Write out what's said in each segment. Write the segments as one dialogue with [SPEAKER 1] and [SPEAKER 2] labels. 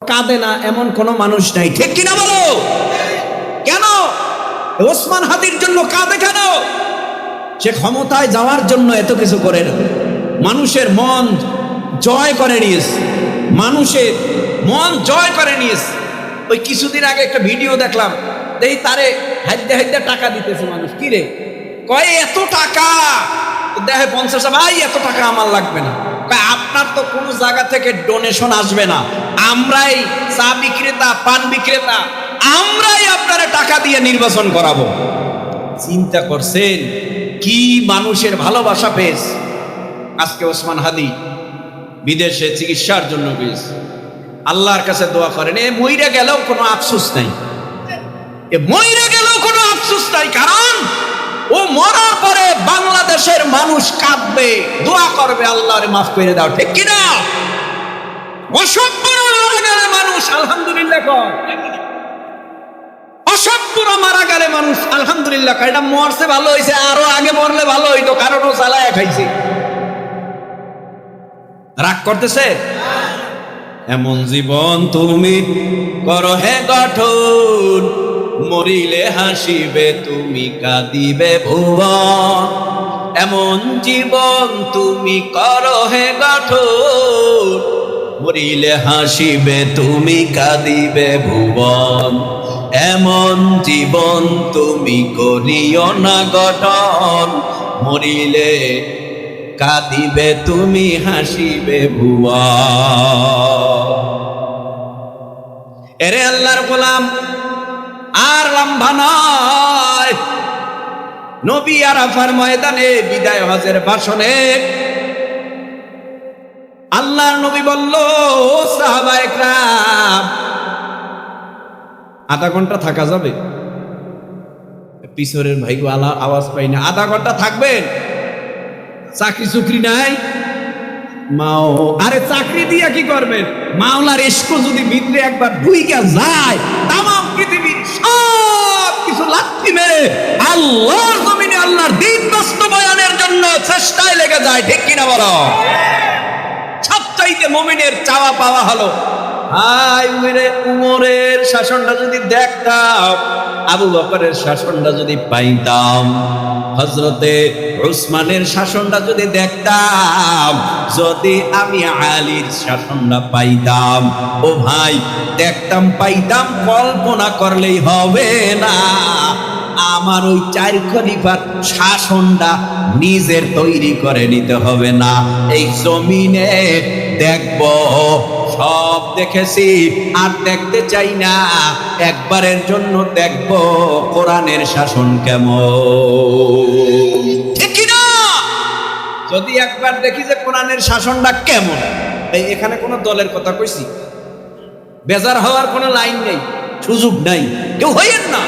[SPEAKER 1] কাঁদে না এমন কোন মানুষ নাই, ঠিক কিনা বলো? কেন ওসমান হাদির জন্য কাঁদে? কেন? সে ক্ষমতায় যাওয়ার জন্য এত কিছু করে না, মানুষের মন জয় করে নিয়েছে, মানুষের মন জয় করে নিয়েছে। ওই কিছুদিন আগে একটা ভিডিও দেখলাম, এই তারে হাইদে হাইদে টাকা দিতেছে মানুষ। কি রে কয় এত টাকা? দেখে 50, ভাই এত টাকা আমার লাগবে না। আপনার তো কোনো জায়গা থেকে ডোনেশন আসবে না, আমরাই চা বিক্রেতা, পান বিক্রেতা, আমরাই আপনারা টাকা দিয়ে নির্বাচন করাবো। চিন্তা করছেন কি মানুষের ভালোবাসা পেয়েছে? আজকে ওসমান হাদি বিদেশে চিকিৎসার জন্য গেছে, আল্লাহর কাছে দোয়া করেন, এ মইরা গেলেও কোনো আফসোস নাই, এ মইরা গেলেও কোনো আফসোস নাই, কারণ ও মরার পরে বাংলাদেশের মানুষ কাঁদবে, দোয়া করবে, আল্লাহরে মাফ করে দাও, ঠিক কিনা? অসভ্য মারা গেলে মানুষ আলহামদুলিল্লাহ কয়, অসভ্য মারা গেলে মানুষ আলহামদুলিল্লাহ কয়। এটা মরছে ভালো হয়েছে, আরো আগে মরলে ভালো হইতো, কারণ ও চালায় খাইছে। রাগ করতেছে? এমন জীবন তুমি করো হে গঠন, মরিলে হাসিবে তুমি কাঁদিবে ভুবন। এমন জীবন তুমি করো হে গঠন, মরিলে হাসিবে তুমি কাঁদিবে ভুবন। এমন জীবন তুমি করিও না গঠন, মরিলে কাঁদিবে তুমি হাসিবে ভুবন। এরে আল্লাহর গোলাম, আর লম্বা নয়, নবী আরাফার ময়দানে বিদায় হজের ভাষণে আল্লাহর নবী বলল, সাহাবায়ে কেরাম আধা ঘন্টা থাকা যাবে? পিছনের ভাই আওয়াজ পাই না। আধা ঘন্টা থাকবেন? চাকরি চুকরি নাই? মাও আরে চাকরি দিয়া কি করবেন? মাওলার ইশক যদি ভিতরে একবার ঢুইকা যায়, তামাম পৃথিবীর সব কিছু লাথি মেরে আল্লাহর জমিনে আল্লাহর দ্বীন বাস্তবায়নের জন্য চেষ্টায় লেগে যায়, ঠিক কিনা বলো? সবচাইতে মুমিনের চাওয়া পাওয়া হলো, হাই উমরের শাসনটা যদি দেখতাম, আবু বকরের শাসনটা যদি পাইতাম, হযরতে উসমানের শাসনটা যদি দেখতাম, যদি আমি আলীর শাসনটা পাইতাম, ও ভাই দেখতাম পাইতাম, কল্পনা করলেই হবে না। আমার ওই 4 খলিফার শাসনটা নিজের তৈরি করে নিতে হবে না, এই জমিনে দেখব, সব দেখেছি আর দেখতে চাই না, একবারের জন্য দেখব কোরআনের শাসন কেমন, ঠিক কিনা? যদি একবার দেখি যে কোরআনের শাসনটা কেমন, এখানে কোনো দলের কথা কইছি, বেজার হওয়ার কোনো লাইন নেই, সুযোগ নাই, কেউ হইয়েন না,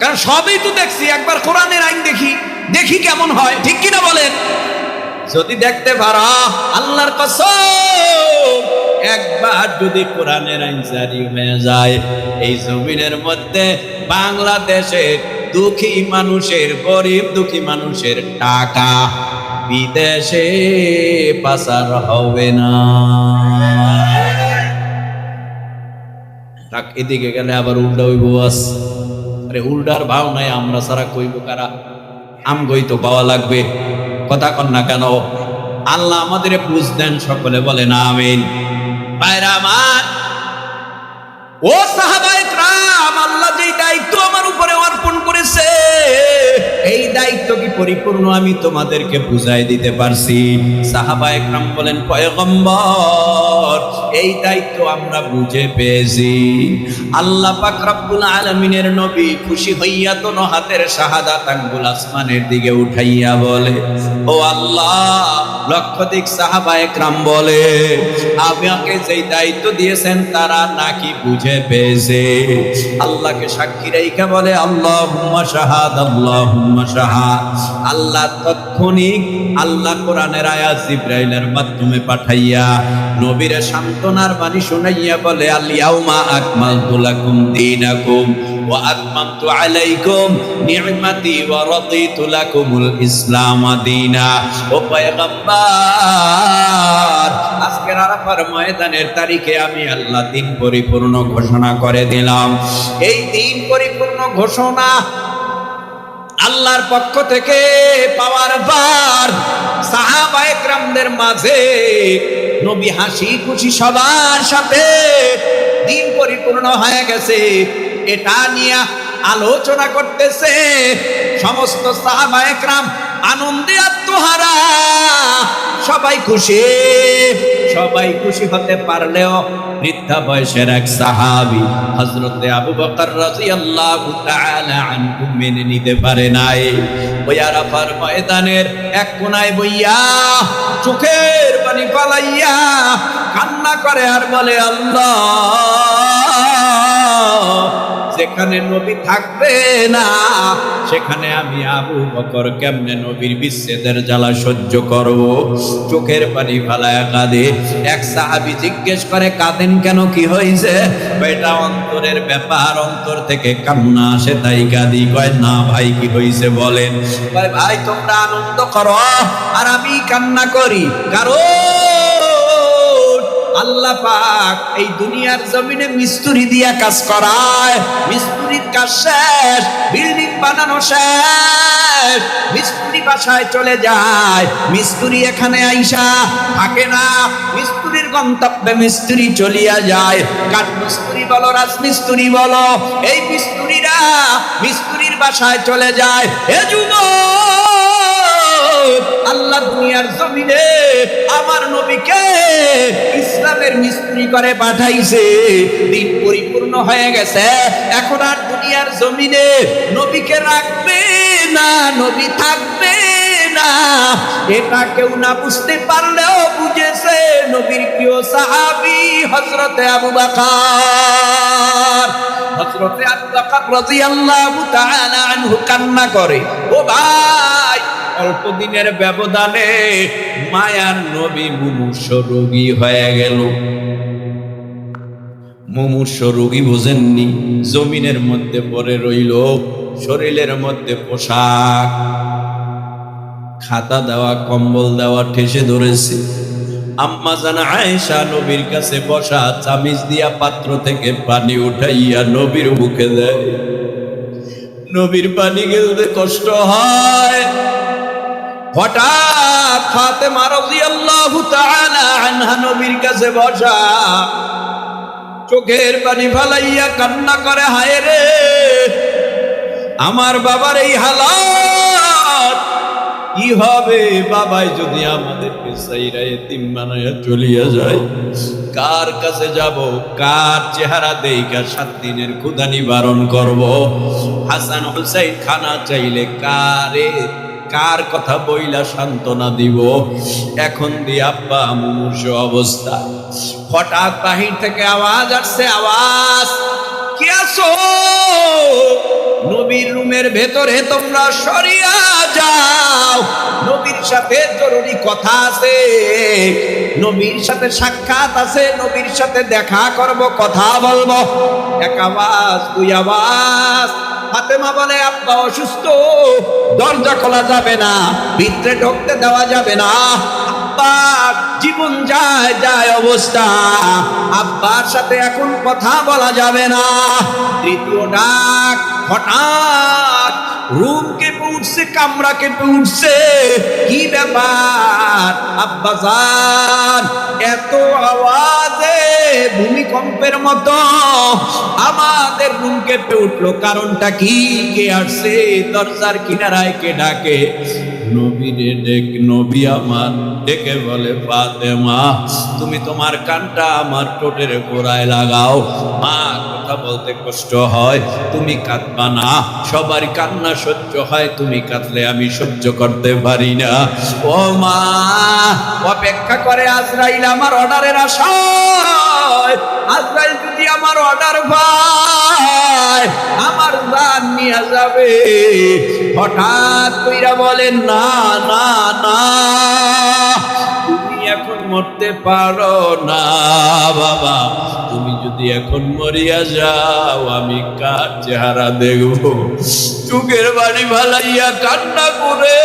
[SPEAKER 1] কারণ সবই তো দেখছি, একবার কোরআনের আইন দেখি, দেখি কেমন হয়, ঠিক কিনা বলেন? যদি দেখতে পারো, আল্লাহর কসম, একবার যদি কোরআনের আইন জারি হয়ে যায়, এই জমিনের মধ্যে বাংলাদেশের দুঃখী মানুষের, গরিব দুঃখী মানুষের টাকা বিদেশে পাচার হবে না। এদিকে গেলে আবার উল্টা হইব, আরে উল্টার ভাও নাই, আমরা সারা কইব কারা? আমগই তো পাওয়া লাগবে, কথা কন না কেন? আল্লাহ আমাদের বুঝ দেন, সকলে বলেন আমিন। ভাইরা আমার, ও সাহাবায়ে কেরাম, আল্লাহ যেই দায়িত্ব আমার উপরে অর্পণ করেছে, এই দায়িত্ব কি পরিপূর্ণ আমি তোমাদেরকে বুঝাই দিতে পারছি? সাহাবায়ে কেরাম বলেন, পয়গম্বর, এই দায়িত্ব আমরা বুঝে পেয়েছি। আল্লাহ পাক রব্বুল আলামিনের নবী খুশি হইয়া তো হাতের শাহাদাত আঙ্গুল আসমানের দিকে উঠাইয়া বলে, ও আল্লাহ, লক্ষাধিক সাহাবায়ে কেরাম বলে, আমাকে যেই দায়িত্ব দিয়েছেন তারা নাকি বুঝে পেয়েছে। আল্লাহকে সাক্ষী রেখে বলে, আল্লাহুম্মা শাহাদ, আল্লাহুম্মা মাশাহা। আল্লাহ তৎক্ষণিক আল্লাহ কোরআনের আয়াত জিবরাইলের মাধ্যমে পাঠাইয়া নবীরে সান্ত্বনার বাণী শুনাইয়া বলে, আল ইয়াউমা আকমালতু লাকুম দীনাকুম ওয়া আতমামতু আলাইকুম নি'মাতি ওয়া রাদিতু লাকুমুল ইসলাম দীনা। ও পয়গম্বর, আজকের আরাফার ময়দানের তারিখে আমি আল্লাহ দিন পরিপূর্ণ ঘোষণা করে দিলাম। এই দিন পরিপূর্ণ ঘোষণা আল্লাহর পক্ষ থেকে পাওয়ার পর সাহাবায়ে কেরামদের মাঝে নবী হাসি খুশি সবার সাথে দিন পরিপূর্ণ হয়ে গেছে এটা নিয়ে আলোচনা করতেছে। সমস্ত সাহাবায়ে কেরাম আনন্দে আত্মহারা, সবাই খুশি। সবাই খুশি হতে পারলেও বৃদ্ধা বয়সের এক সাহাবী হযরতে আবু বকর রাদিয়াল্লাহু তাআলা আনহু মেনে নিতে পারে নাই। ওই আরাফার ময়দানের এক কোনায় বইয়া চোখের পানি ফলাইয়া কান্না করে আর বলে, আল্লাহ, যেখানে নবী থাকবে না সেখানে আমি আবু বকর কেমনে নবীর বিচ্ছেদের জ্বালা সহ্য করব। চোখের পানি ফালায়া কাঁদে। এক সাহাবী জিজ্ঞেস করে, কাঁদেন কেন, কি হয়েছে? এটা অন্তরের ব্যাপার, অন্তর থেকে কান্না আসে তাই কাঁদি। কয়, না ভাই, কি হয়েছে বলেন। কয়, ভাই তোমরা আনন্দ করো আর আমি কান্না করি, কারণ আল্লাহ পাক এই দুনিয়ার জমিনে মিস্ত্রি দিয়া কাজ করায়। মিস্ত্রির কাজ শেষ, বিল্ডিং বানানো শেষ, মিস্ত্রি বাসায় চলে যায়। মিস্ত্রি এখানে আইসা থাকে না, মিস্ত্রির গন্তব্যে মিস্ত্রি চলিয়া যায়। কাঠ মিস্ত্রি বলো, রাজমিস্ত্রি বলো, এই মিস্ত্রিরা মিস্ত্রির বাসায় চলে যায়। এ যুবক, আল্লাহ দুনিয়ার জমিনে আমার নবীকে ইসলামের মিস্ত্রি করে পাঠাইছে। দিন পরিপূর্ণ হয়ে গেছে, এখন আর দুনিয়ার জমিনে নবীকে রাখবে না, নবী থাকবে না। এটা কেউ না বুঝতে পারলেও বুঝেছে নবীর প্রিয় সাহাবী হযরতে আবু বকর। হযরতে আবু বকর রাদিয়াল্লাহু তাআলা আনহু কান্না করে, ও ভাই, অল্প দিনের ব্যবধানে মায়ার নবী মুমূর্ষ রোগী হয়ে গেল। মুমূর্ষ রোগী বুঝেননি, জমিনের মধ্যে পড়ে রইল, শরীরের মধ্যে পোশাক, খাতা দেওয়া, কম্বল দেওয়া ঠেসে ধরেছে। আম্মা জান আয়েশা নবীর কাছে বসা, চামিচ দিয়া পাত্র থেকে পানি উঠাইয়া নবীর মুখে দেয়। নবীর পানি গেলতে কষ্ট হয়। হঠাৎ ফাতেমা রাদিয়াল্লাহু তাআলা আনহা নবীর কাছে বসা, চোখের পানি ফালাইয়া কান্না করে, হায় রে, আমার বাবার এই হালাত কি হবে? বাবাই যদি আমাদেরকে সাইরা এতিম বানায়া চলিয়া যায়, কার কাছে যাব? কার চেহারা দেইকা 7 দিনের ক্ষুধা নিবারণ করব? হাসান হুসাইন খানা চাইলে কার কথা বইলা সান্ত্বনা দিব? এখন দি আব্বা মুমূর্ষ অবস্থা। হঠাৎ বাহির থেকে আওয়াজ আসছে, আওয়াজ, কে আছো? নবীর রুমের ভেতরে তোমরা সরিয়া যাও, নবীর সাথে জরুরি কথা আছে, নবীর সাথে সাক্ষাৎ আছে, নবীর সাথে দেখা করব, কথা বলবো। এক আওয়াজ, দুই আওয়াজ। ফাতেমা বলে, আব্বা অসুস্থ, দরজা খোলা যাবে না, ভিতরে ঢুকতে দেওয়া যাবে না, আব্বার জীবন যায় অবস্থা, আব্বার সাথে এখন কথা বলা যাবে না। তৃতীয় ডাক, হঠাৎ রুম কেঁপে উঠছে, কামরা কেঁপে উঠছে। কি ব্যাপার আব্বাজান? এত আওয়াজে ভূমিকম্পের মতো আমাদের রুম কেঁপে উঠলো, কারণটা কি? কে আসছে? দরজার কিনারায় কে ডাকে? নবী আমার ডেকে বলে, ফাতেমা, তুমি তোমার কানটা আমার ঠোঁটের গোড়ায় লাগাও। মা, কথা বলতে কষ্ট হয়, তুমি কাঁদবা না, সবার কান্না সহ্য হয়, তুমি কাঁদলে আমি সহ্য করতে পারি না। ও মা, অপেক্ষা করে আজরাইল আমার অর্ডারের আশায়। আজরাইল যদি আমার অর্ডার পায়, আমার জান নিয়ে যাবে। হঠাৎ বলে না না না, তুমি এখন মরতে পারো না বাবা, তুমি যদি এখন মরিয়া যাও আমি কার চেহারা দেখবো। চোখের বাড়ি ভালাইয়া কান্না করে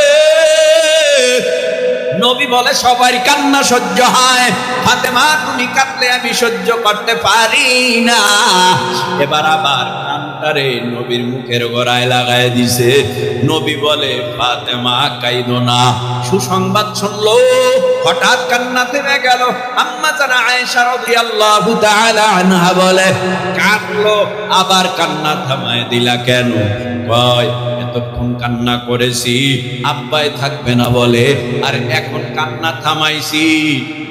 [SPEAKER 1] নবী বলে সবার কান্না সহ্য হয়, ফাতেমা তুমি কাঁদলে আমি সহ্য করতে পারি না। এবার আবার কানটারে নবীর মুখের গোড়ায় লাগায় দিছে। নবী বলে ফাতেমা কাইদো না। সুসংবাদ শুনলো, হঠাৎ কান্না থেমে গেল। আম্মা জানা আয়েশা রাদিয়াল্লাহু তাআলা আনহা বলে কাঁদলো, আবার কান্না থামায় দিলা কেন? কয় এতক্ষণ কান্না করেছি আব্বাই থাকবে না বলে, আর এখন কান্না থামাইছি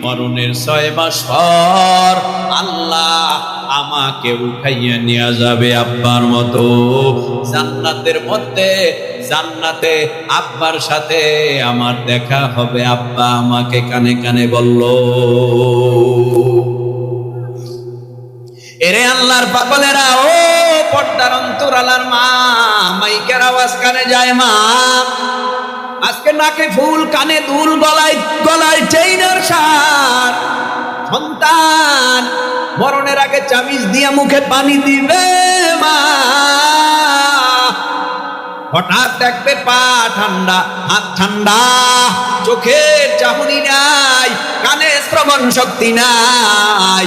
[SPEAKER 1] মরণের 6 মাস পর আল্লাহ আমাকে উঠাইয়া নিয়ে যাবে আব্বার মতো জান্নাতের মধ্যে। জান্নাতে আব্বার সাথে আমার দেখা হবে। আব্বা আমাকে কানে কানে বলল। এরে আল্লাহর পাগলেরা, ও পর্দার অন্তরালার মা, মাইকের আওয়াজ কানে যায় মা। আজকে নাকে ফুল, কানে দুল, গলায় গলায় চেইনের সার। সন্তান মরণের আগে চাবিজ দিয়া মুখে পানি দিবে মা। হঠাৎ দেখবে পা ঠান্ডা, হাত ঠান্ডা, চোখের চাহনি নাই, কানে শ্রবণ শক্তি নাই।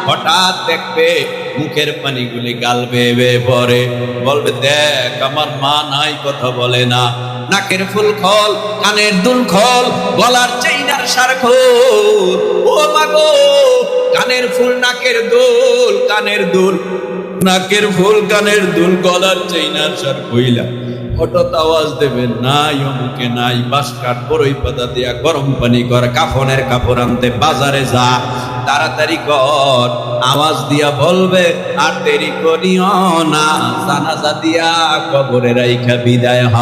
[SPEAKER 1] হঠাৎ দেখবে মুখের পানিগুলি গাল বেয়ে বেয়ে পড়ে, বলবে দেখ আমার মা নাই, কথা বলে না। নাকের ফুল খোল, কানের দুল খোল, গলার চেইনার সার খোল। ও মাগো, কানের ফুল, নাকের দুল, কানের দুল, নাকের ফুল, কানের দুল, গলার চেইনার সার কইলা হঠাৎ আওয়াজ দেবে নাই, অমুকে নাই, বাঁশ কাঠ বড়ই পাতা দিয়া গরম পানি কর, কাফনের কাপড় আনতে বাজারে যা, তাড়াতাড়ি কর। আওয়াজ দিয়া বলবে আর দেরি করিও না, জানাজা দিয়া কবরে রাইখা বিদায় হ।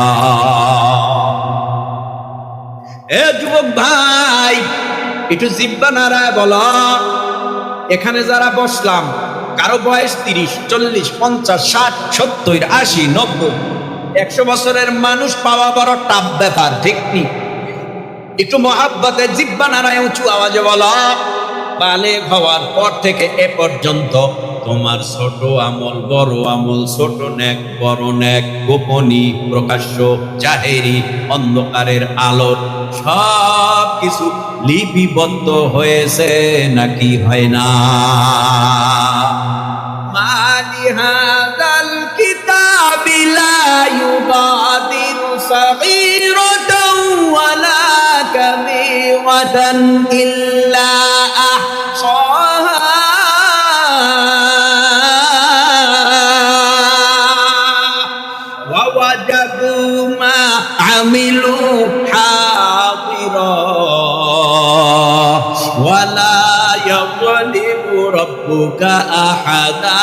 [SPEAKER 1] এ যুবক ভাই, একটু জিব্বা নাড়ায় বলো, এখানে যারা বসলাম কারো বয়স 30, 40, 50, 60, 70, 80, 90, 100 বছরের মানুষ পাওয়া বড় টাফ ব্যাপার, ঠিক নি? একটু মহাব্বতে জিব্বা নাড়ায় উঁচু আওয়াজে বলো, বালেগ হওয়ার পর থেকে এ পর্যন্ত তোমার ছোট আমল, বড় আমল, ছোট নেক, বড় নেক, গোপনী, প্রকাশ্য, জাহেরি, অন্ধকারের আলোর সব কিছু লিপিবদ্ধ হয়েছে নাকি হয় না? মালি হাযাল কিতাবি লা ইউগাদিরু সাগীরাতাও ওয়ালা কাবীরাতান ইল্লা আহসাহা ওয়া ওয়াজাদু মা আমিলু হাদিরা ওয়ালা ইয়াযলিমু রাব্বুকা আহাদা।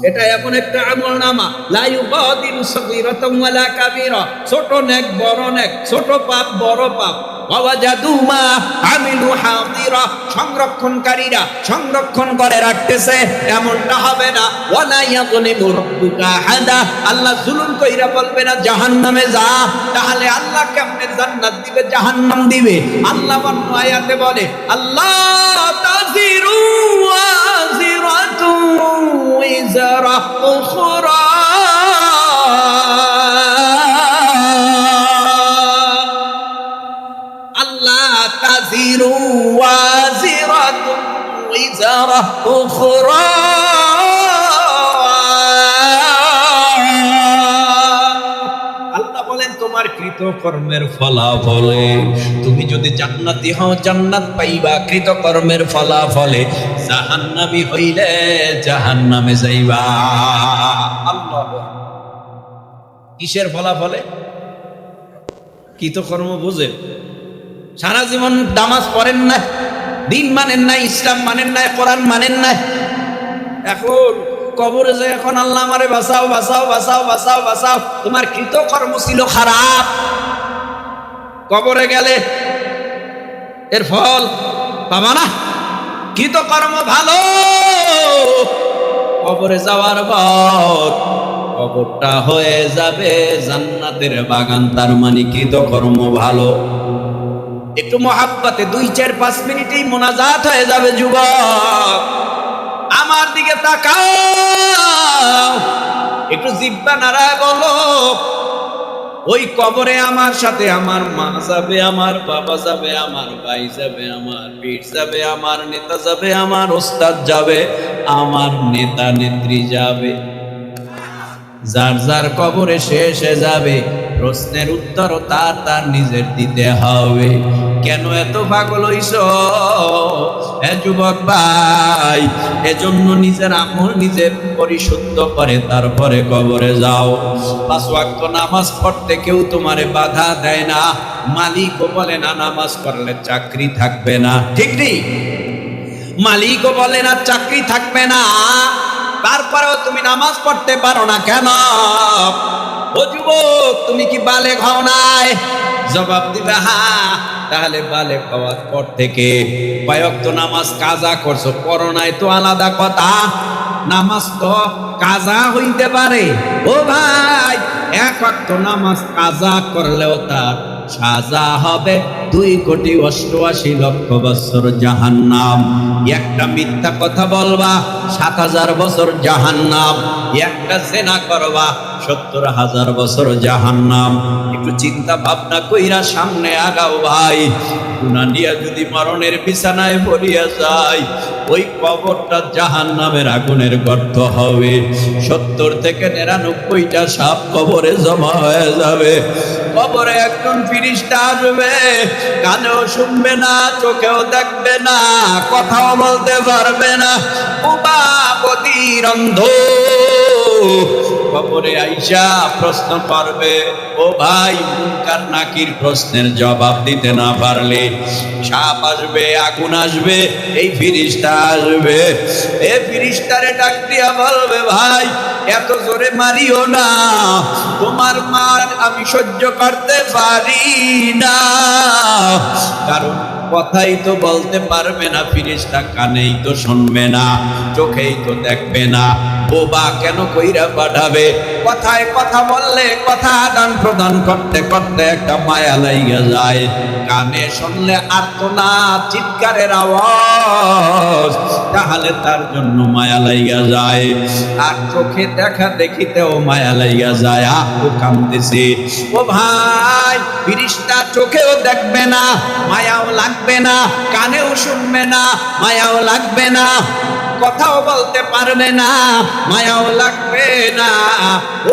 [SPEAKER 1] এটা এমন একটা আমলনামা, লা ইউগাদিরু সাগীরাতাও ওয়ালা কাবীরা, ছোট নেক, বড় নেক, ছোট পাপ, বড় পাপ, ওয়াজাদু মা আমিলু হাদিরা, সংরক্ষণকারীরা সংরক্ষণ করে রাখতেছে, এমনটা হবে না। ওয়ালা ইয়াযলিমু রাব্বুকা আহাদা, আল্লাহ জুলুম কইরা বলবে না জাহান্নামে যা। তাহলে আল্লাহ কেমনে জান্নাত দিবে, জাহান্নাম দিবে? আল্লাহ অন্য আয়াতে বলে, আল্লাহ তাযিরু ওয়াজিরাতু উযরা উখরা, তাযিরু ওয়াজিরাতু উযরা উখরা। আল্লাহ বলেন তোমার কৃতকর্মের ফলাফলে তুমি যদি জান্নাতি হও জান্নাত পাইবা, কৃতকর্মের ফলাফলে জাহান্নামী হইলে জাহান্নামে যাইবা। আল্লাহ কিসের ফলাফলে? কৃতকর্ম বুঝেন? সারা জীবন নামাজ পড়েন না, দিন মানেন না, ইসলাম মানেন না, কোরআন মানেন না, এখন কবরে যায় এখন আল্লাহ আমারে বাঁচাও বাঁচাও বাঁচাও বাঁচাও বাঁচাও। তোমার কৃতকর্ম ছিল খারাপ, কবরে গেলে এর ফল পাবা না। কৃতকর্ম ভালো, কবরে যাওয়ার পর কবরটা হয়ে যাবে জান্নাতের বাগান। তার মানে কৃতকর্ম ভালো। একটু মহাব্বতে 2-4-5 মিনিটেই মোনাজাত হয়ে যাবে। যুবক আমার দিকে তাকাও, একটু জিহ্বা নাড়ায় বলো, ওই কবরে আমার সাথে আমার মা যাবে, আমার বাবা যাবে, আমার ভাই যাবে, আমার পীর যাবে, আমার নেতা যাবে, আমার ওস্তাদ যাবে, আমার নেতা নেত্রী যাবে। যার যার কবরে শেষে যাবে, প্রশ্নের উত্তরও তার তার নিজের দিতে হবে। কেন এত পাগল হইছ হে যুবক ভাই? এজন্য নিজের আমল নিজে পরিশুদ্ধ করে তারপরে কবরে যাও। 5 ওয়াক্ত নামাজ পড়তে কেউ তোমারে বাধা দেয় না। মালিকও বলে না নামাজ পড়লে চাকরি থাকবে না, ঠিক নেই? মালিকও বলে না চাকরি থাকবে না, তারপরেও তুমি নামাজ পড়তে পারো না কেন? ও যুবক, তুমি কি বালেগ হও নাই? জবাব দিবে হ্যাঁ। তাহলে বালেগ হওয়ার পর থেকে কয় ওয়াক্ত নামাজ কাজা করছো, পড়ো নাই তো আলাদা কথা। নামাজ তো কাজা হইতে পারে। ও ভাই, 1 ওয়াক্ত নামাজ কাজা করলেও তার সাজা হবে 2,88,00,000 বছর জাহান্নাম। একটা মিথ্যা কথা বলবা 7,000 বছর জাহান্নাম। একটা জেনা করবা 70,000 বছর জাহান্নাম। একটু চিন্তা ভাবনা কইরা সামনে আগাও ভাই। গুনাহ নিয়া যদি মরণের বিছানায় পড়িয়া যায়, ওই কবরটা জাহান্নামের আগুনের গর্ত হবে। 70 থেকে 99টা সাপ কবরে জমা হয়ে যাবে। কবরে একজন ফেরেশতা আসবে, কানেও শুনবে না, চোখেও দেখবে না, কথাও বলতে পারবে না, বোবা বধির অন্ধ। কবরে আইসা প্রশ্ন করবে, ও ভাই, মুনকার নাকির প্রশ্নের জবাব দিতে না পারলে সাপ আসবে, আগুন আসবে, এই ফেরেশতা আসবে। এ ফেরেশতারে ডাক দিয়া বলবে, ভাই এত জোরে মারিও না, তোমার মার আমি সহ্য করতে পারি না। কারণ কথাই তো বলতে পারবে না ফেরেশতা, কানেই তো শুনবে না, চোখেই তো দেখবে না, বোবা কেন কইরা পাঠাবে? কথায় কথা বললে কথা আদান প্রদান করতে করতে একটা মায়া লাইগা যায়। কানে শুনলে আর্তনাদ, চিৎকারের আওয়াজ, তাহলে তার জন্য মায়া লাইগা যায়। আর চোখে দেখা দেখিতেও মায়া লাইগা যায়, ও কাঁদতেছে। ও ভাই, ফেরেশতা চোখেও দেখবে না, মায়াও লাগবে না, কানেও শুনবে না, মায়াও লাগবে না, কথাও বলতে পারবে না, মায়াও লাগবে না।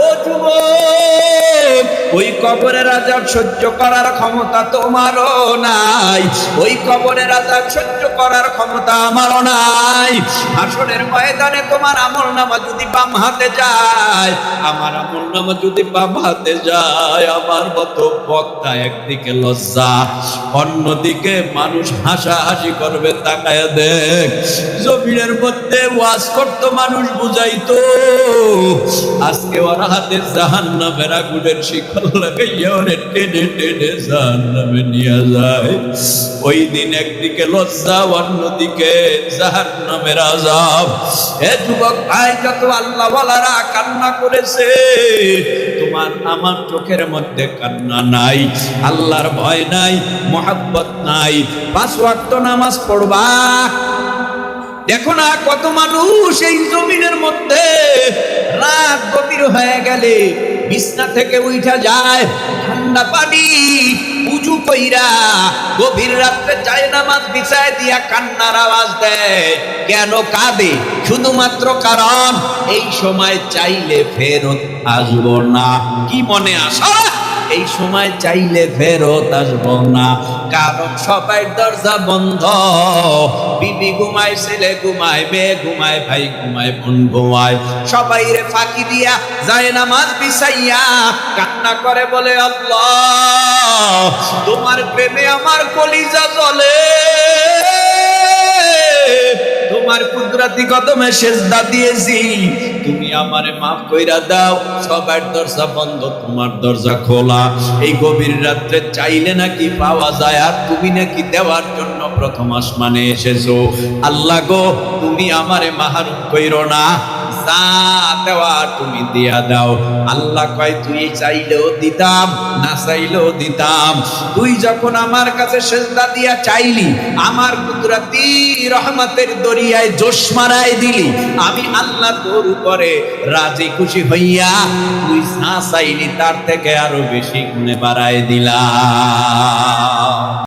[SPEAKER 1] ও যুবক, ওই কবরের আযাব সহ্য করার ক্ষমতা তোমারও নাই, ওই কবরের আযাব সহ্য করার ক্ষমতা আমারও নাই। হাসরের ময়দানে তোমার আমলনামা যদি বাম হাতে যায়, আমার আমলনামা যদি বাম হাতে যায়, আমার মতো বক্তা একদিকে লজ্জা, অন্যদিকে মানুষ হাসাহাসি করবে। তাকায় দেখ, জমিনের মধ্যে ওয়াজ করতো মানুষ, বুঝাইতো, আজকে ওর হাতে জাহান্নামের আগুনের শিকল লাগাইয়া ওরে টেনে টেনে জাহান্নামে নিয়ে যায়। ওই দিন একদিকে লজ্জা, অন্যদিকে জাহান্নামের আযাব। এ যুবক ভাই, যত আল্লাহ ওয়ালারা কান্না করেছে, তোমার আমার চোখের মধ্যে কান্না নাই, আল্লাহর ভয় নাই, মহব্বত নাই। 5 ওয়াক্ত নামাজ পড়বা। দেখো না কত মানুষ এই জমিনের মধ্যে রাত গভীর হয়ে গেলে বিছনা থেকে উঠা যায়, ঠান্ডা পানি উজু কইরা গভীর রাতে যায় নামাজ বিছায় দিয়া কান্নার আওয়াজ দেয়। কেন কাঁদে? শুধুমাত্র কারণ এই সময় চাইলে ফেরত আসবো না। কি মনে আশা? এই সময় চাইলে ফেরত আসবো না, কারণ সবাই দরজা বন্ধ। বিবি ঘুমায়, ছেলে ঘুমায়, মেয়ে ঘুমায়, ভাই ঘুমায়, বোন ঘুমায়, সবাই রে ফাঁকি দিয়া যায় নামাজ বিছাইয়া কান্না করে, বলে আল্লাহ, তোমার প্রেমে আমার কলিজা জ্বলে, তোমার কুদরতি কদমে সেজদা দিয়েছি, তুমি আমারে মাফ কইরা দাও। সবার দরজা বন্ধ, তোমার দরজা খোলা। এই গভীর রাত্রে চাইলে নাকি পাওয়া যায়, আর তুমি নাকি দেওয়ার জন্য প্রথম আসমানে এসেছো। আল্লাহ গো, তুমি আমারে মাহরুম কইরো না। যা দেওয়া তুমি দিয়া দাও। আল্লাহ কয় তুই চাইলেও দিতাম, না চাইলেও দিতাম। তুই যখন আমার কাছে সেজদা দিয়া চাইলি, আমার কুদরতি রহমতের দরিয়ায় জোশ মারায় দিলি, আমি আল্লাহ তোর উপরে রাজি খুশি হইয়া তুই যা চাইলি তার থেকে আরো বেশি গুণে বাড়ায় দিলাম।